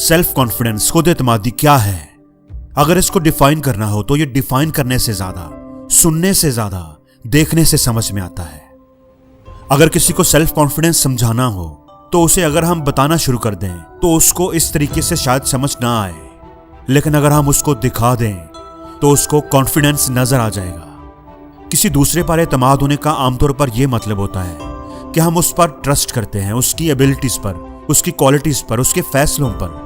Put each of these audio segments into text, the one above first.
Self confidence, खुद एतमादी क्या है? अगर इसको डिफाइन करना हो तो ये डिफाइन करने से ज्यादा, सुनने से ज्यादा देखने से समझ में आता है। अगर किसी को सेल्फ कॉन्फिडेंस समझाना हो तो उसे अगर हम बताना शुरू कर दें तो उसको इस तरीके से शायद समझ ना आए, लेकिन अगर हम उसको दिखा दें तो उसको कॉन्फिडेंस नजर आ जाएगा। किसी दूसरे पर एतमाद होने का आमतौर पर यह मतलब होता है कि हम उस पर ट्रस्ट करते हैं, उसकी एबिलिटीज पर, उसकी क्वालिटीज पर, उसके फैसलों पर।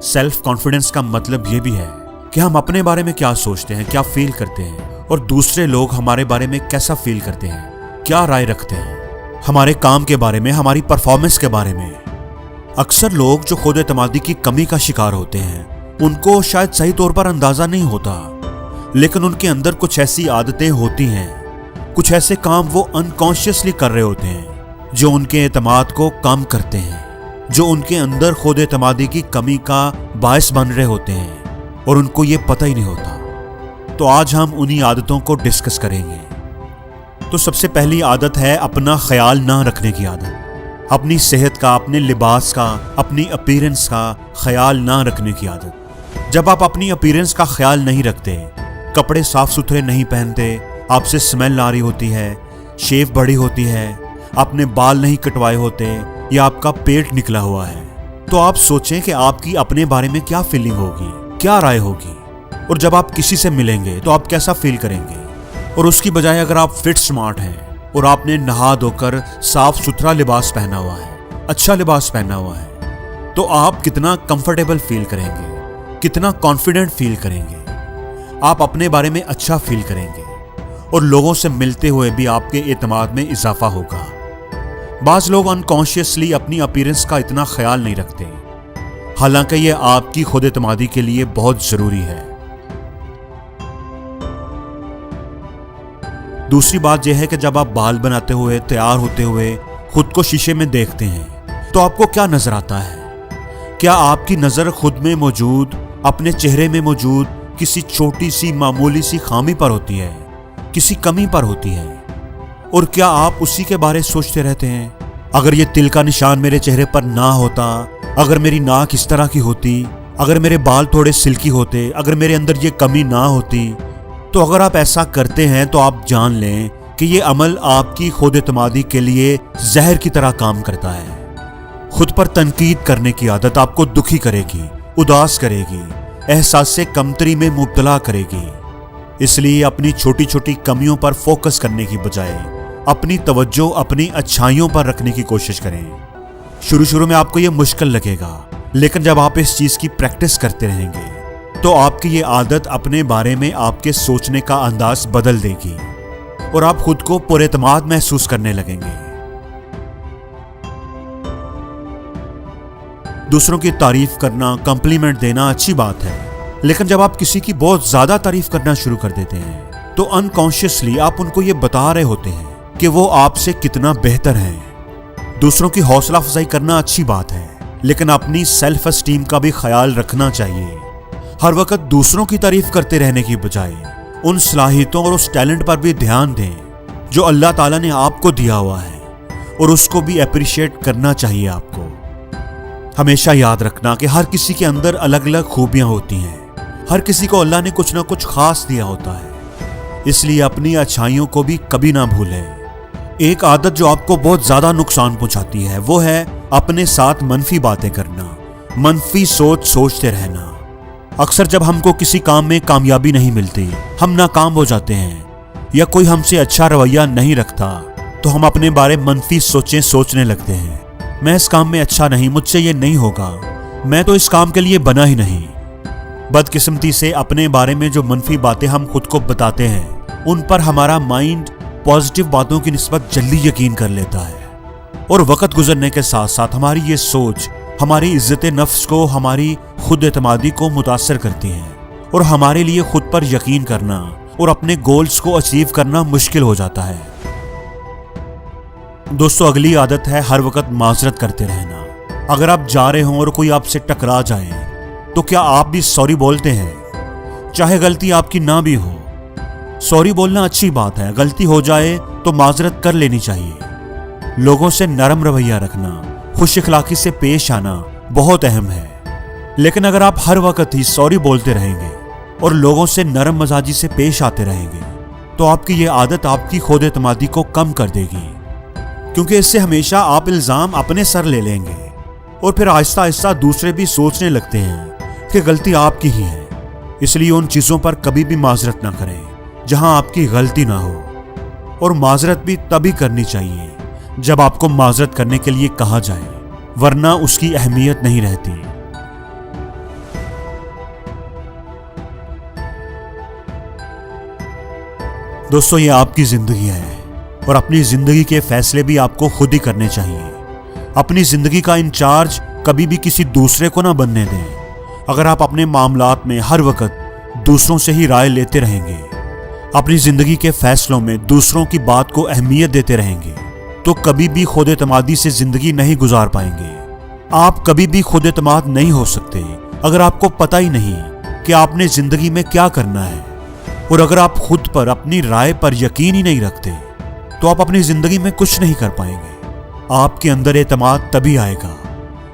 सेल्फ कॉन्फिडेंस का मतलब यह भी है कि हम अपने बारे में क्या सोचते हैं, क्या फील करते हैं, और दूसरे लोग हमारे बारे में कैसा फील करते हैं, क्या राय रखते हैं हमारे काम के बारे में, हमारी परफॉर्मेंस के बारे में। अक्सर लोग जो खुद एतमादी की कमी का शिकार होते हैं उनको शायद सही तौर पर अंदाजा नहीं होता, लेकिन उनके अंदर कुछ ऐसी आदतें होती हैं, कुछ ऐसे काम वो अनकॉन्शियसली कर रहे होते हैं जो उनके एतमाद को कम करते हैं, जो उनके अंदर खुद एतमादी की कमी का बायस बन रहे होते हैं और उनको ये पता ही नहीं होता। तो आज हम उन्हीं आदतों को डिस्कस करेंगे। तो सबसे पहली आदत है अपना ख्याल ना रखने की आदत। अपनी सेहत का, अपने लिबास का, अपनी अपीयरेंस का ख्याल ना रखने की आदत। जब आप अपनी अपीयरेंस का ख्याल नहीं रखते, कपड़े साफ सुथरे नहीं पहनते, आपसे स्मेल आ रही होती है, शेव बड़ी होती है, आपने बाल नहीं कटवाए होते या आपका पेट निकला हुआ है, तो आप सोचें कि आपकी अपने बारे में क्या फीलिंग होगी, क्या राय होगी। और जब आप किसी से मिलेंगे तो आप कैसा फील करेंगे। और उसकी बजाय अगर आप फिट स्मार्ट हैं और आपने नहा धोकर साफ सुथरा लिबास पहना हुआ है, अच्छा लिबास पहना हुआ है, तो आप कितना कंफर्टेबल फील करेंगे, कितना कॉन्फिडेंट फील करेंगे, आप अपने बारे में अच्छा फील करेंगे और लोगों से मिलते हुए भी आपके एतमाद में इजाफा होगा। बाज लोग अनकॉन्शियसली अपनी अपीयरेंस का इतना ख्याल नहीं रखते, हालांकि यह आपकी खुद एतमादी के लिए बहुत जरूरी है। दूसरी बात यह है कि जब आप बाल बनाते हुए, तैयार होते हुए खुद को शीशे में देखते हैं तो आपको क्या नजर आता है? क्या आपकी नजर खुद में मौजूद, अपने चेहरे में मौजूद किसी छोटी सी मामूली सी खामी पर होती है, किसी कमी पर होती है? और क्या आप उसी के बारे सोचते रहते हैं? अगर ये तिल का निशान मेरे चेहरे पर ना होता, अगर मेरी नाक इस तरह की होती, अगर मेरे बाल थोड़े सिल्की होते, अगर मेरे अंदर ये कमी ना होती, तो अगर आप ऐसा करते हैं तो आप जान लें कि ये अमल आपकी खुद एतमादी के लिए जहर की तरह काम करता है। खुद पर तनकीद करने की आदत आपको दुखी करेगी, उदास करेगी, एहसास से कमतरी में मुब्तला करेगी। इसलिए अपनी छोटी छोटी कमियों पर फोकस करने की बजाय अपनी तवज्जो अपनी अच्छाइयों पर रखने की कोशिश करें। शुरू में आपको यह मुश्किल लगेगा, लेकिन जब आप इस चीज की प्रैक्टिस करते रहेंगे तो आपकी ये आदत अपने बारे में आपके सोचने का अंदाज बदल देगी और आप खुद को पुरएतमाद महसूस करने लगेंगे। दूसरों की तारीफ करना, कॉम्प्लीमेंट देना अच्छी बात है, लेकिन जब आप किसी की बहुत ज्यादा तारीफ करना शुरू कर देते हैं तो अनकॉन्शियसली आप उनको ये बता रहे होते हैं कि वो आपसे कितना बेहतर हैं। दूसरों की हौसला अफजाई करना अच्छी बात है, लेकिन अपनी सेल्फ एस्टीम का भी ख्याल रखना चाहिए। हर वक्त दूसरों की तारीफ करते रहने की बजाय उन सलाहियतों और उस टैलेंट पर भी ध्यान दें जो अल्लाह ताला ने आपको दिया हुआ है, और उसको भी अप्रिशिएट करना चाहिए आपको। हमेशा याद रखना कि हर किसी के अंदर अलग अलग खूबियां होती हैं, हर किसी को अल्लाह ने कुछ ना कुछ खास दिया होता है, इसलिए अपनी अच्छाइयों को भी कभी ना भूलें। एक आदत जो आपको बहुत ज्यादा नुकसान पहुंचाती है वो है अपने साथ मनफी बातें करना, मनफी सोच सोचते रहना। अक्सर जब हमको किसी काम में कामयाबी नहीं मिलती, हम नाकाम हो जाते हैं या कोई हमसे अच्छा रवैया नहीं रखता, तो हम अपने बारे में मनफी सोचें सोचने लगते हैं। मैं इस काम में अच्छा नहीं, मुझसे ये नहीं होगा, मैं तो इस काम के लिए बना ही नहीं। बदकिस्मती से अपने बारे में जो मनफी बातें हम खुद को बताते हैं उन पर हमारा माइंड पॉजिटिव बातों की निस्बत जल्दी यकीन कर लेता है, और वक्त गुजरने के साथ साथ हमारी ये सोच हमारी इज्जत नफ्स को, हमारी खुद एतमादी को मुतासर करती है, और हमारे लिए खुद पर यकीन करना और अपने गोल्स को अचीव करना मुश्किल हो जाता है। दोस्तों, अगली आदत है हर वक्त माजरत करते रहना। अगर आप जा रहे हों और कोई आपसे टकरा जाए तो क्या आप भी सॉरी बोलते हैं, चाहे गलती आपकी ना भी हो? सॉरी बोलना अच्छी बात है, गलती हो जाए तो माजरत कर लेनी चाहिए। लोगों से नरम रवैया रखना, खुश इखलाकी से पेश आना बहुत अहम है। लेकिन अगर आप हर वक्त ही सॉरी बोलते रहेंगे और लोगों से नरम मजाजी से पेश आते रहेंगे तो आपकी ये आदत आपकी खुद एतमादी को कम कर देगी, क्योंकि इससे हमेशा आप इल्जाम अपने सर ले लेंगे और फिर आहिस्ता आहिस्ता दूसरे भी सोचने लगते हैं कि गलती आपकी ही है। इसलिए उन चीजों पर कभी भी माजरत ना करें जहां आपकी गलती ना हो, और माजरत भी तभी करनी चाहिए जब आपको माजरत करने के लिए कहा जाए, वरना उसकी अहमियत नहीं रहती। दोस्तों, ये आपकी जिंदगी है और अपनी जिंदगी के फैसले भी आपको खुद ही करने चाहिए। अपनी जिंदगी का इंचार्ज कभी भी किसी दूसरे को ना बनने दें। अगर आप अपने मामलात में हर वक्त दूसरों से ही राय लेते रहेंगे, अपनी जिंदगी के फैसलों में दूसरों की बात को अहमियत देते रहेंगे, तो कभी भी खुद एतमादी से जिंदगी नहीं गुजार पाएंगे। आप कभी भी खुद एतमाद नहीं हो सकते अगर आपको पता ही नहीं कि आपने जिंदगी में क्या करना है। और अगर आप खुद पर, अपनी राय पर यकीन ही नहीं रखते तो आप अपनी जिंदगी में कुछ नहीं कर पाएंगे। आपके अंदर एतमाद तभी आएगा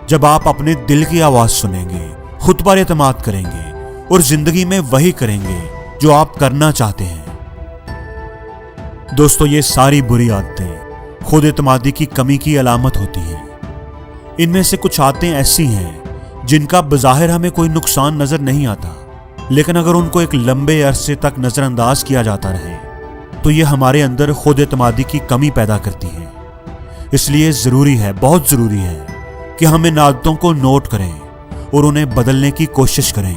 जब आप अपने दिल की आवाज सुनेंगे, खुद पर एतमाद करेंगे और जिंदगी में वही करेंगे जो आप करना चाहते हैं। दोस्तों, ये सारी बुरी आदतें खुद एतमादी की कमी की अलामत होती हैं। इनमें से कुछ आदतें ऐसी हैं जिनका बज़ाहिर हमें कोई नुकसान नजर नहीं आता, लेकिन अगर उनको एक लंबे अरसे तक नजरअंदाज किया जाता रहे तो ये हमारे अंदर खुद एतमादी की कमी पैदा करती है। इसलिए जरूरी है, बहुत जरूरी है कि हम इन आदतों को नोट करें और उन्हें बदलने की कोशिश करें।